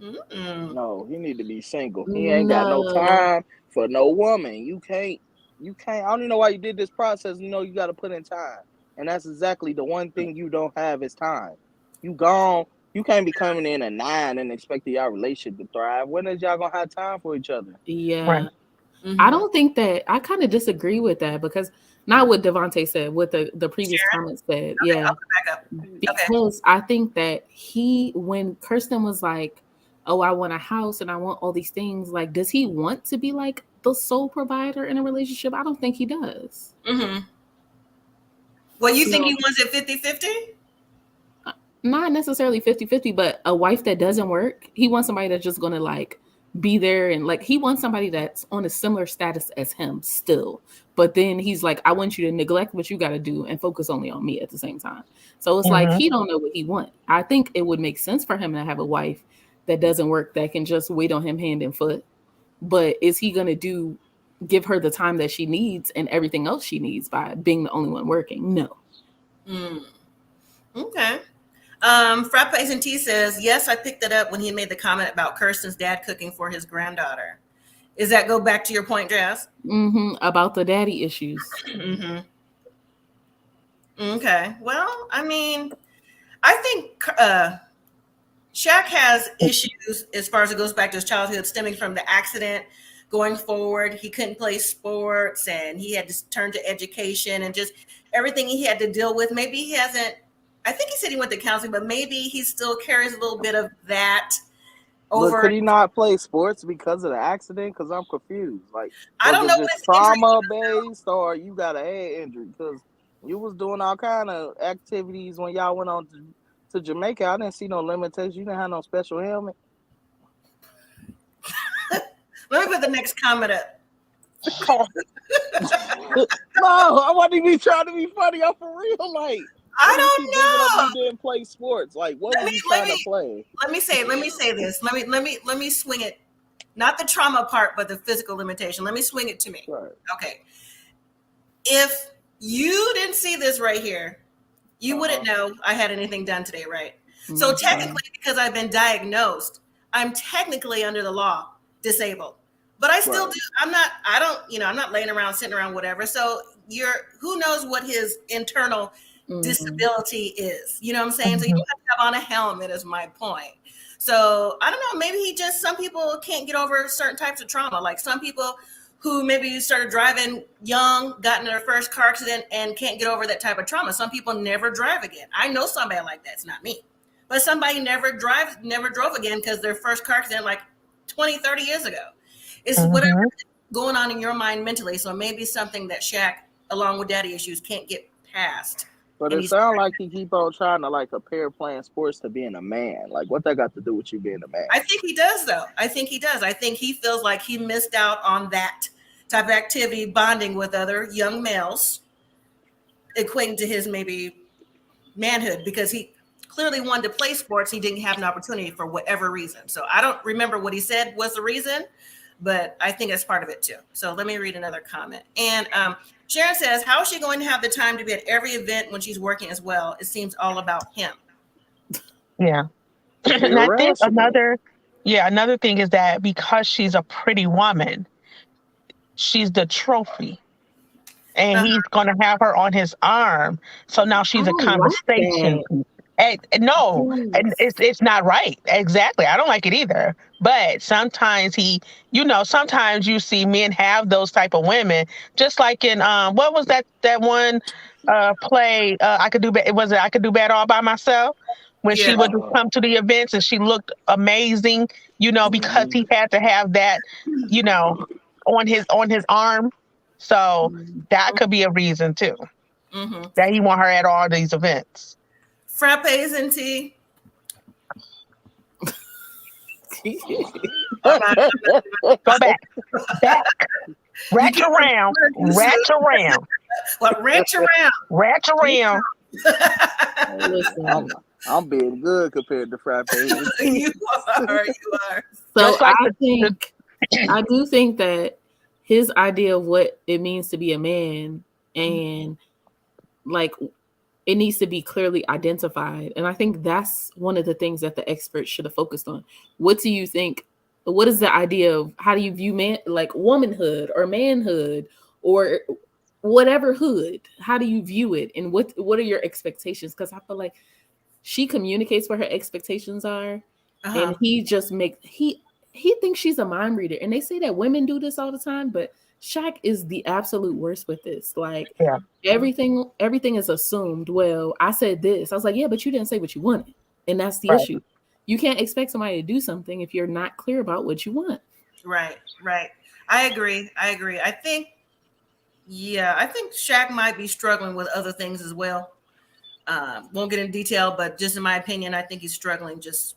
No, he need to be single. He ain't got no time for no woman. You can't. I don't even know why you did this process. You know, you got to put in time. And that's exactly the one thing you don't have is time. You gone. You can't be coming in at 9 and expecting y'all relationship to thrive. When is y'all going to have time for each other? Yeah. Right. I don't think that, I kind of disagree with that, because not what Devontae said, what the previous comments said. Yeah. I'll back up. Because I think that when Kirsten was like, oh, I want a house and I want all these things, like, does he want to be like the sole provider in a relationship? I don't think he does. Well, you think he wants it 50-50? Not necessarily 50-50, but a wife that doesn't work. He wants somebody that's just going to like be there, and like he wants somebody that's on a similar status as him still. But then he's like, I want you to neglect what you got to do and focus only on me at the same time. So it's like he don't know what he wants. I think it would make sense for him to have a wife that doesn't work, that can just wait on him hand and foot. But is he going to give her the time that she needs and everything else she needs by being the only one working? No. Okay. Frappes and T says, yes, I picked it up when he made the comment about Kirsten's dad cooking for his granddaughter. Does that go back to your point, Jazz? About the daddy issues. Okay. Well, I mean, I think Shaq has issues as far as it goes back to his childhood, stemming from the accident. Going forward, he couldn't play sports and he had to turn to education and just everything he had to deal with. Maybe he hasn't, I think he said he went to counseling, but maybe he still carries a little bit of that over. But could he not play sports because of the accident? Because I'm confused. Like, I don't know if it's trauma based or you got a head injury, because you was doing all kind of activities when y'all went on to Jamaica. I didn't see no limitations. You didn't have no special helmet. Let me put the next comment up. No, I wasn't even trying to be funny. I'm for real. Like, I don't know. You didn't play sports. Like, what were you trying to play? Let me say this. Let me swing it. Not the trauma part, but the physical limitation. Let me swing it to me. Right. Okay. If you didn't see this right here, you wouldn't know I had anything done today, right? So technically, because I've been diagnosed, I'm technically under the law disabled. But I still do. I'm not laying around, sitting around, whatever. So who knows what his internal disability is? You know what I'm saying? So you don't have to have on a helmet, is my point. So I don't know. Maybe some people can't get over certain types of trauma. Like some people who maybe started driving young, got in their first car accident and can't get over that type of trauma. Some people never drive again. I know somebody like that. It's not me. But somebody never drove again because their first car accident like 20, 30 years ago. It's whatever going on in your mind mentally. So maybe something that Shaq, along with daddy issues, can't get past. But it sounds like he keep on trying to like compare playing sports to being a man. Like, what that got to do with you being a man? I think he does, though. I think he does. I think he feels like he missed out on that type of activity, bonding with other young males, equating to his maybe manhood, because he clearly wanted to play sports. He didn't have an opportunity for whatever reason. So I don't remember what he said was the reason, but I think that's part of it too. So let me read another comment. And Sharon says, how is she going to have the time to be at every event when she's working as well? It seems all about him. Yeah. And I think another thing is that because she's a pretty woman, she's the trophy. And he's going to have her on his arm. So now she's a conversation. No, and it's not right. Exactly. I don't like it either. But sometimes sometimes you see men have those type of women, just like in what was that one play? I could do bad all by myself. When she would come to the events and she looked amazing, because he had to have that, on his arm. So that could be a reason too, that he want her at all these events. Frappes and tea. I'm not- Go back. Ratch around. Well, ranch around. Ratch around. Listen. I'm being good compared to frappe. You are. So Just like I do think that his idea of what it means to be a man and like it needs to be clearly identified. And I think that's one of the things that the experts should have focused on. What do you think? What is the idea of how do you view man, like womanhood or manhood or whatever hood? How do you view it? And what are your expectations? Because I feel like she communicates what her expectations are. And he just he thinks she's a mind reader. And they say that women do this all the time, but Shaq is the absolute worst with this. Like everything is assumed. Well, I said this. I was like, yeah, but you didn't say what you wanted. And that's the issue. You can't expect somebody to do something if you're not clear about what you want. Right. I agree. I think Shaq might be struggling with other things as well. Won't get into detail, but just in my opinion, I think he's struggling just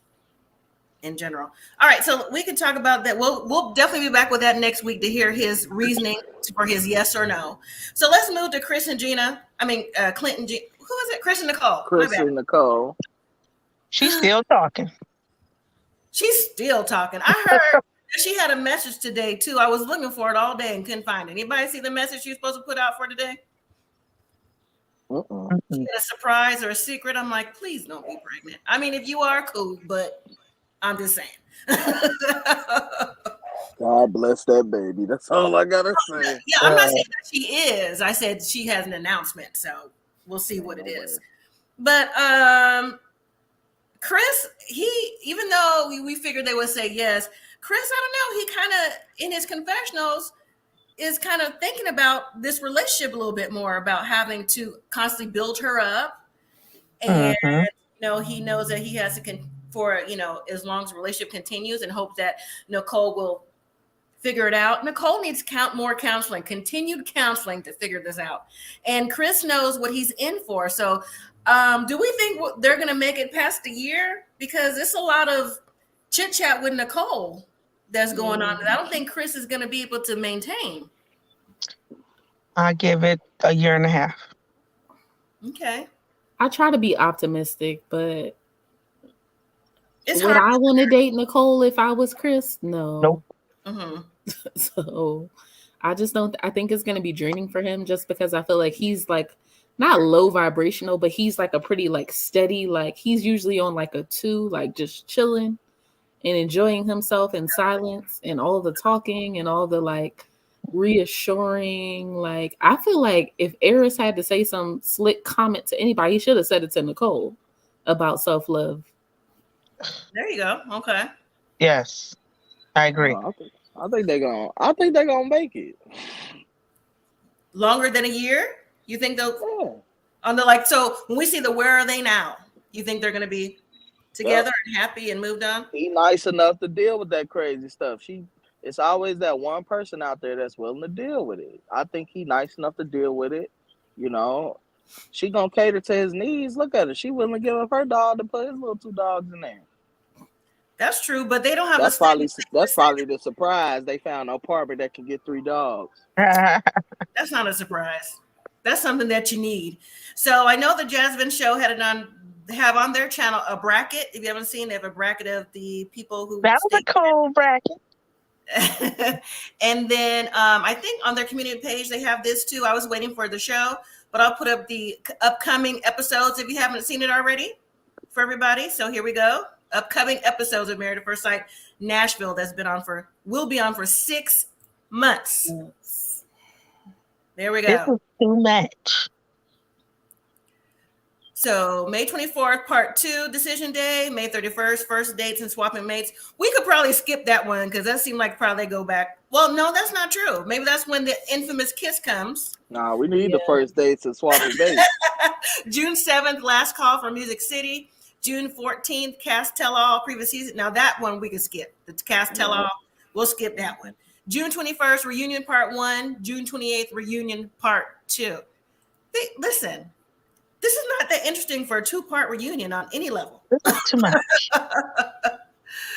in general. All right, so we can talk about that. We'll definitely be back with that next week to hear his reasoning for his yes or no. So let's move to Chris and Gina. Clinton. Who is it? Chris and Nicole. Chris and Nicole. She's still talking. She's still talking. I heard she had a message today too. I was looking for it all day and couldn't find it. Anybody see the message she's supposed to put out for today? She had a surprise or a secret. I'm like, please don't be pregnant. I mean, if you are, cool, but I'm just saying. God bless that baby. That's all I gotta say. Yeah, I'm not saying that she is. I said she has an announcement, so we'll see what it is. But Chris, even though we figured they would say yes, Chris, I don't know, he kind of in his confessionals is kind of thinking about this relationship a little bit more, about having to constantly build her up. And he knows that he has to as long as the relationship continues, and hope that Nicole will figure it out. Nicole needs more counseling, continued counseling to figure this out. And Chris knows what he's in for. So do we think they're going to make it past a year? Because it's a lot of chit chat with Nicole that's going on. I don't think Chris is going to be able to maintain. I give it a year and a half. Okay. I try to be optimistic, but would I want to date Nicole if I was Chris? No. Nope. So I just don't. I think it's going to be draining for him, just because I feel like he's like not low vibrational, but he's like a pretty like steady. Like he's usually on like a 2, like just chilling and enjoying himself in silence, and all the talking and all the like reassuring. Like I feel like if Eris had to say some slick comment to anybody, he should have said it to Nicole about self-love. There you go. Okay. Yes, I agree. I think they're gonna make it. Longer than a year? You think they'll? Yeah. On the so when we see the where are they now? You think they're going to be together and happy and moved on? He nice enough to deal with that crazy stuff. It's always that one person out there that's willing to deal with it. I think he nice enough to deal with it. She gonna cater to his needs. Look at her. She willing to give up her dog to put his little 2 dogs in there. That's true, but they don't have that's probably the surprise. They found an apartment that can get 3 dogs. That's not a surprise. That's something that you need. So I know the Jasmine Show have on their channel a bracket. If you haven't seen, they have a bracket of the people who. That was a cool bracket. And then I think on their community page they have this too. I was waiting for the show, but I'll put up the upcoming episodes if you haven't seen it already for everybody. So here we go. Upcoming episodes of Married at First Sight Nashville will be on for 6 months. Yes. There we go. This is too much. So May 24th, part 2, decision day. May 31st, first dates and swapping mates. We could probably skip that one because that seemed like probably they go back. Well, no, that's not true. Maybe that's when the infamous kiss comes. Nah, we need the first dates and swapping mates. June 7th, last call for Music City. June 14th, cast tell all previous season. Now that one we can skip. The cast tell all, we'll skip that one. June 21st, reunion part 1. June 28th, reunion part 2. Listen, this is not that interesting for a 2-part reunion on any level. This is too much.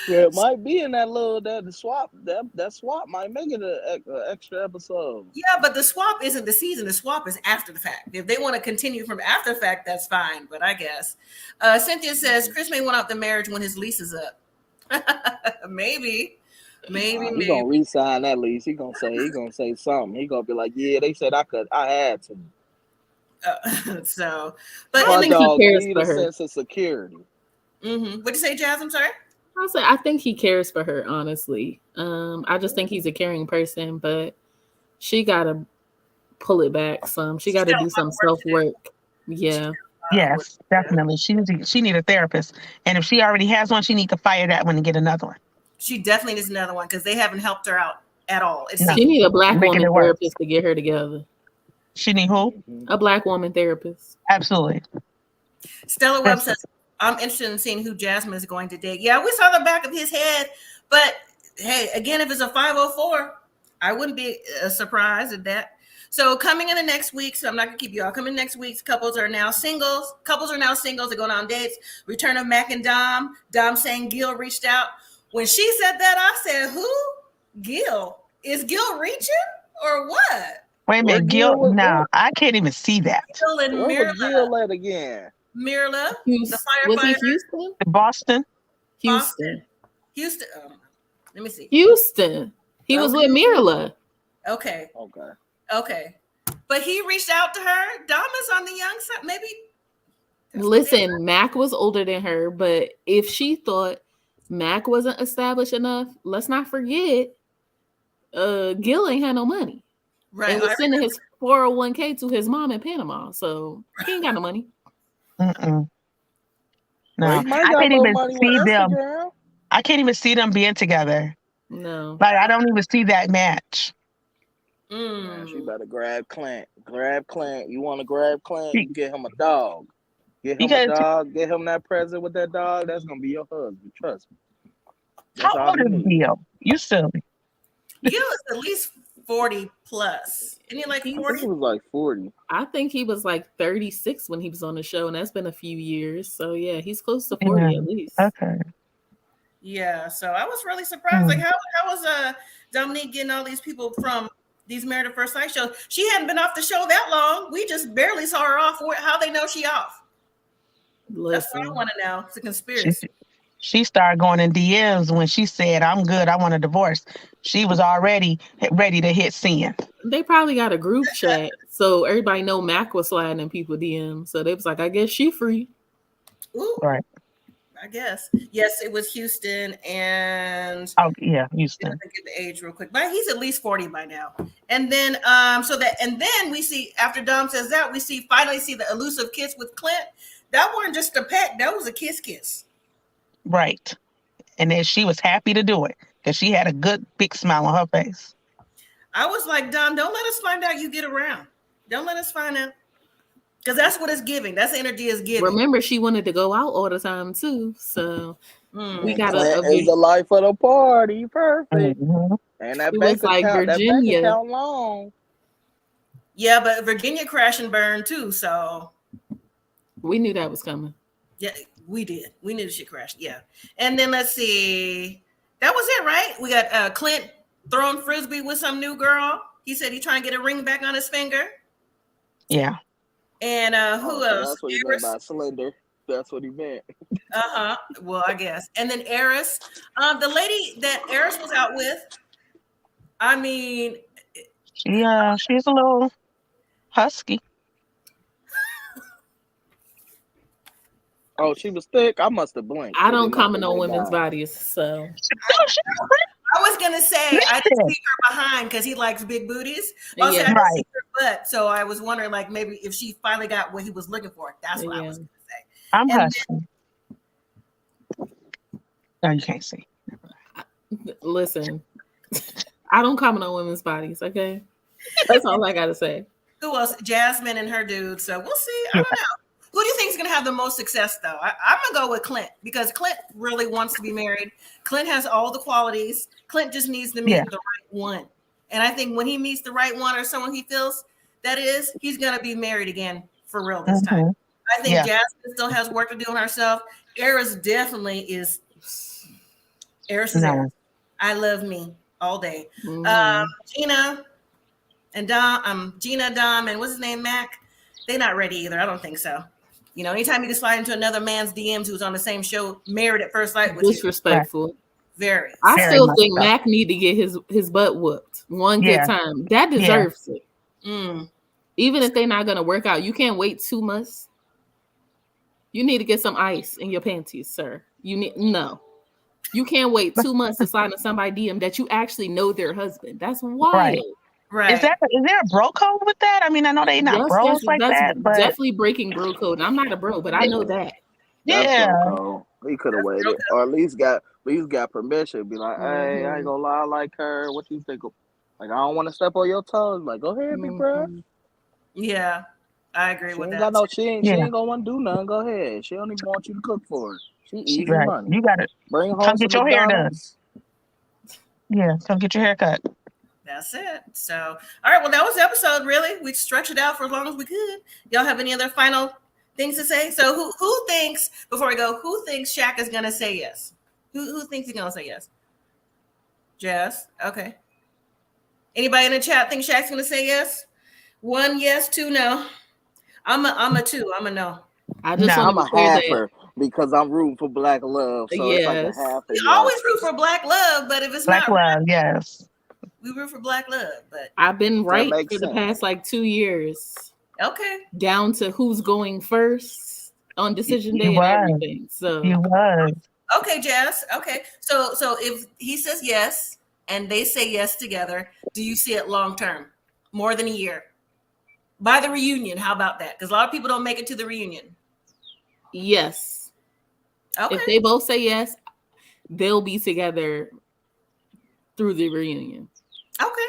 Yeah, it might be in that little the swap. That swap might make it an extra episode. Yeah, but the swap isn't the season. The swap is after the fact. If they want to continue from after the fact, that's fine. But I guess Cynthia says Chris may want out the marriage when his lease is up. Maybe. He gonna re-sign that lease. He gonna say something. He gonna be like, yeah, they said I had to. But I think he cares need for a her. sense of security. What'd you say, Jazz? I'm sorry. I think he cares for her, honestly. I just think he's a caring person, but she gotta pull it back some. She gotta do some self-work. Yeah. Yes, definitely. She need a therapist. And if she already has one, she need to fire that one and get another one. She definitely needs another one because they haven't helped her out at all. She need a black Making woman it worse. therapist to get her together. She need who? A black woman therapist. Absolutely. Stella Webb says, I'm interested in seeing who Jasmine is going to date. Yeah, we saw the back of his head, but hey, again, if it's a 504, I wouldn't be surprised at that. So coming in the next week, so I'm not gonna keep you all. Coming next week, couples are now singles. They're going on dates. Return of Mac and Dom. Dom saying Gil reached out. When she said that, I said, who? Gil. Is Gil reaching or what? Wait a minute, Gil. No, I can't even see that. Gil and Where was Mirla. Gil at again? Mirla, Houston. the Was firefighter. he Houston? Boston. Houston. Houston. Let me see. Houston. He was with Mirla. Okay. Okay. But he reached out to her. Dom is on the young side. Maybe. Listen, Mac was older than her, but if she thought Mac wasn't established enough, let's not forget, Gil ain't had no money. Right. And was sending his 401k to his mom in Panama. So he ain't got no money. No, Well, he might I got can't more even money see with them. Instagram. I can't even see them being together. No. Like I don't even see that match. Man, she better grab Clint. Grab Clint. You want to grab Clint? You get him a dog. Get him a dog. Get him that present with that dog. That's gonna be your husband. Trust me. That's How old is Gil? You silly. Gil is at least 40 plus. Isn't he like 40? I think he was like 40. I think he was like 36 when he was on the show, and that's been a few years. So yeah, he's close to 40 at least. Okay. Yeah, so I was really surprised. Like, how was Dominique getting all these people from these Married at First Sight shows? She hadn't been off the show that long. We just barely saw her off. How they know she off? That's what I want to know. It's a conspiracy. She started going in DMs when she said, I'm good, I want a divorce. She was already ready to hit send. They probably got a group chat, so everybody know Mac was sliding in people DMs. So they was like, I guess she free. Ooh, right. I guess. Yes, it was Houston and Houston. Let me get the age real quick. But he's at least 40 by now. And then then we see after Dom says that, we finally see the elusive kiss with Clint. That wasn't just a peck, that was a kiss. Right. And then she was happy to do it because she had a good big smile on her face. I was like, Dom, don't let us find out you get around. Don't let us find out. Because that's what it's giving. That's the energy it's giving. Remember, she wanted to go out all the time too. So we got is the life of the party. Perfect. Mm-hmm. And that it bank was like account, Virginia. That bank account long. Yeah, but Virginia crashed and burned too. So we knew that was coming. Yeah, we did. We knew the shit crashed. Yeah. And then let's see. That was it, right? We got Clint throwing frisbee with some new girl. He said he trying to get a ring back on his finger. Yeah. And who else? That's what he meant by slender. That's what he meant. Well, I guess. And then Eris. The lady that Eris was out with, I mean, she's a little husky. Oh, she was thick. I must have blinked. I don't comment on women's bodies, so. I was gonna say I didn't see her behind because he likes big booties. Also, I didn't see her butt, so I was wondering, like, maybe if she finally got what he was looking for. That's what I was gonna say. I'm husky. No, you can't see. Listen, I don't comment on women's bodies. Okay, that's all I gotta say. Who else? Jasmine and her dude. So we'll see. I don't know. Who do you think is going to have the most success, though? I'm going to go with Clint because Clint really wants to be married. Clint has all the qualities. Clint just needs to meet the right one. And I think when he meets the right one or someone he feels that is, he's going to be married again for real this time. I think Jasmine still has work to do on herself. Eris definitely is. Eris is No. Eris. I love me all day. Mhm. Gina and Dom, and what's his name, Mac? They're not ready either. I don't think so. You know, anytime you can slide into another man's DMs who's on the same show, Married at First Sight with you, Disrespectful. very. I Very still much think so. Mac need to get his butt whooped one good Yeah. time. That deserves it. Mm. Even if they're not gonna work out, you can't wait 2 months. You need to get some ice in your panties, sir. You can't wait 2 months to slide in somebody's DM that you actually know their husband. That's wild. Right. Right. Is there a bro code with that? I mean, I know they not bros like that's that, but definitely breaking bro code. And I'm not a bro, but I know that. That's yeah. bro code. He could have waited, or at least got permission. Be like, hey, I ain't gonna lie, I like her. What you think? Like, I don't want to step on your toes. Like, go ahead, big bro. Yeah, I agree with that. She ain't gonna want to do nothing. Go ahead. She don't even want you to cook for her. She easy Right. money. You gotta Bring home come some get your hair done. McDonald's. Yeah, come get your hair cut. That's it. So, all right. Well, that was the episode. Really, we stretched it out for as long as we could. Y'all have any other final things to say? So, who thinks, before we go, who thinks Shaq is gonna say yes? Who thinks he's gonna say yes? Jess. Okay. Anybody in the chat think Shaq's gonna say yes? 1 yes, 2 no. I'm a 2. I'm a no. I just No, want I'm to a be clear that halfer because I'm rooting for black love. So it's like a Yes. half. We always root for black love, but if it's Black not, love, yes. we root for black love. But I've been right makes for the sense. past like 2 years, okay. down to who's going first on decision You day and was. everything. So You was. Okay, Jess. Okay. So if he says yes and they say yes together, do you see it long term? More than a year? By the reunion, how about that? Because a lot of people don't make it to the reunion. yes, Okay. if they both say yes, they'll be together through the reunion. Okay.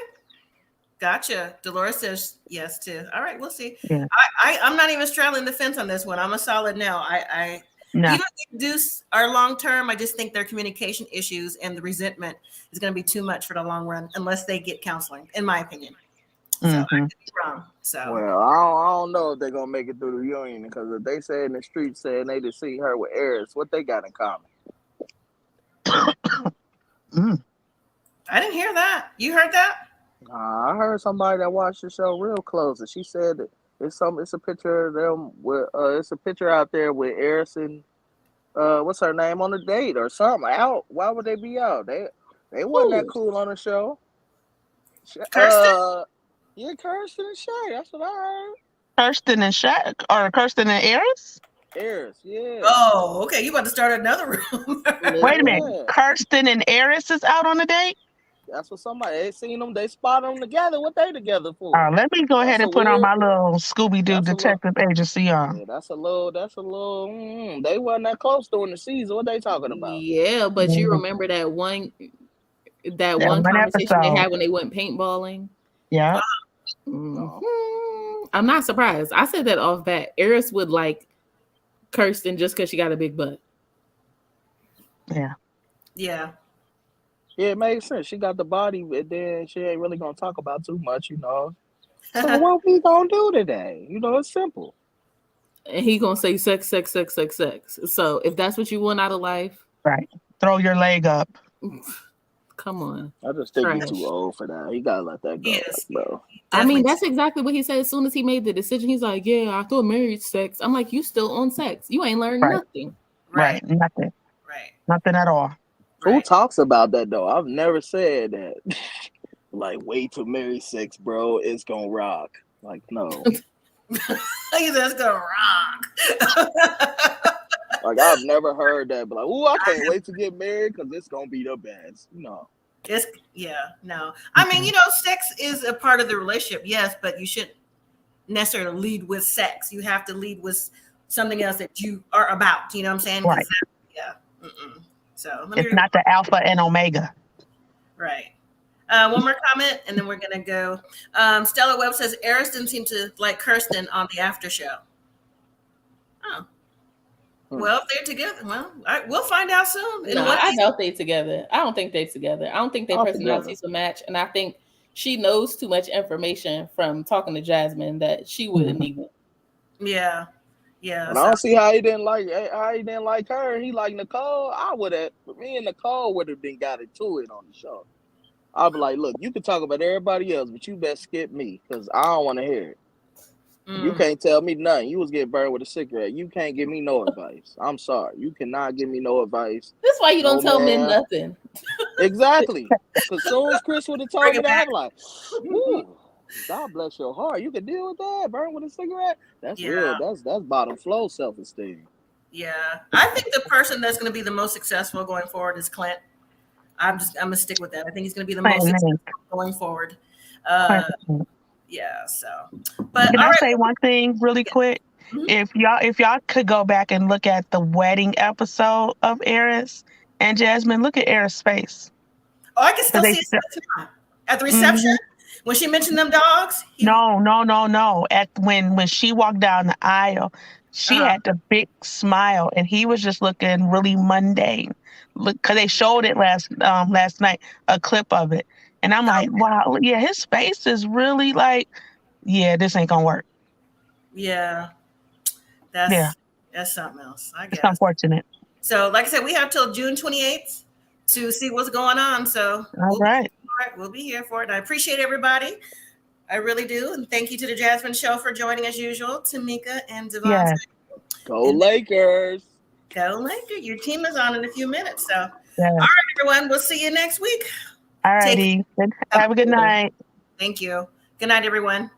Gotcha. Dolores says yes too. All right, we'll see. Yeah. I'm not even straddling the fence on this one. I'm a solid no. I No. even if Deuce are long term, I just think their communication issues and the resentment is going to be too much for the long run unless they get counseling, in my opinion. So I could be wrong. So Well, I don't know if they're gonna make it through the reunion because if they say in the street saying they just see her with Eris, what they got in common? I didn't hear that. You heard that? I heard somebody that watched the show real close, and she said that it's a picture of them with it's a picture out there with Eris and what's her name on a date or something out. Why would they be out? They wasn't that cool on the show. Kirsten? Yeah, Kirsten and Shay. That's what I heard. Kirsten and Shaq or Kirsten and Eris? Eris, yeah. Oh, okay. You about to start another room. Wait a minute. Yeah. Kirsten and Eris is out on a date? That's what they seen them. They spotted them together. What they together for? Let me go ahead and put on my little Scooby-Doo detective agency on. Yeah, that's a little. They wasn't that close during the season. What they talking about? Yeah, but you remember that one conversation episode they had when they went paintballing? Yeah. Mm-hmm. I'm not surprised. I said that off bat. Eris would like Kirsten just because she got a big butt. Yeah. Yeah. Yeah, it makes sense. She got the body, and then she ain't really gonna talk about too much, So what we gonna do today? It's simple. And he gonna say sex, sex, sex, sex, sex. So if that's what you want out of life, right? Throw your leg up. Come on. I just think he's too old for that. You gotta let that go, bro. I mean, that's exactly what he said. As soon as he made the decision, he's like, "Yeah, I thought marriage sex." I'm like, "You still on sex? You ain't learned nothing." Right. Nothing. Right. Nothing at all. Who talks about that though? I've never said that. Like, wait till married sex, bro. It's gonna rock. Like, no. That's gonna rock. Like, I've never heard that. But like, I can't wait to get married because it's gonna be the best. No. No. I mean, sex is a part of the relationship, yes, but you shouldn't necessarily lead with sex. You have to lead with something else that you are about. You know what I'm saying? Right. Yeah. Mm-mm. So it's not the alpha and omega. Right. One more comment, and then we're gonna go. Stella Webb says Eris didn't seem to like Kirsten on the after show. Oh. Well, if they're together, we'll find out soon. No, I doubt they together. I don't think they're together. I don't think their personalities will match, and I think she knows too much information from talking to Jasmine that she wouldn't even. Yeah. Yeah. And I don't see how he didn't like her. He liked Nicole. Me and Nicole would have been got into it on the show. I'd be like, look, you can talk about everybody else, but you best skip me because I don't want to hear it. You can't tell me nothing. You was getting burned with a cigarette. You can't give me no advice. I'm sorry. You cannot give me no advice. That's why you don't tell men nothing. Exactly. Because soon as Chris would have told Bring me it that, back. I'm like, whew, God bless your heart. You can deal with that. Burn with a cigarette. That's real. That's bottom flow self-esteem. Yeah. I think the person that's going to be the most successful going forward is Clint. I'm going to stick with that. I think he's going to be the most successful going forward. Yeah. So, but can I say one thing really quick? Mm-hmm. If y'all could go back and look at the wedding episode of Eris and Jasmine, look at Eris' face. Oh, I can still see it at the reception when she mentioned them dogs. No. When she walked down the aisle, she had the big smile, and he was just looking really mundane. Look, because they showed it last night, a clip of it, and I'm like, wow, yeah, his face is really like, yeah, this ain't gonna work. Yeah, that's something else, I guess. It's unfortunate. So, like I said, we have till June 28th to see what's going on. So, we'll be here for it. I appreciate everybody. I really do. And thank you to the Jasmine Show for joining as usual. Tamika and Devon. Yes. Go Lakers. Go Lakers. Your team is on in a few minutes. So, all right, everyone. We'll see you next week. All righty. Have a good night. Thank you. Good night, everyone.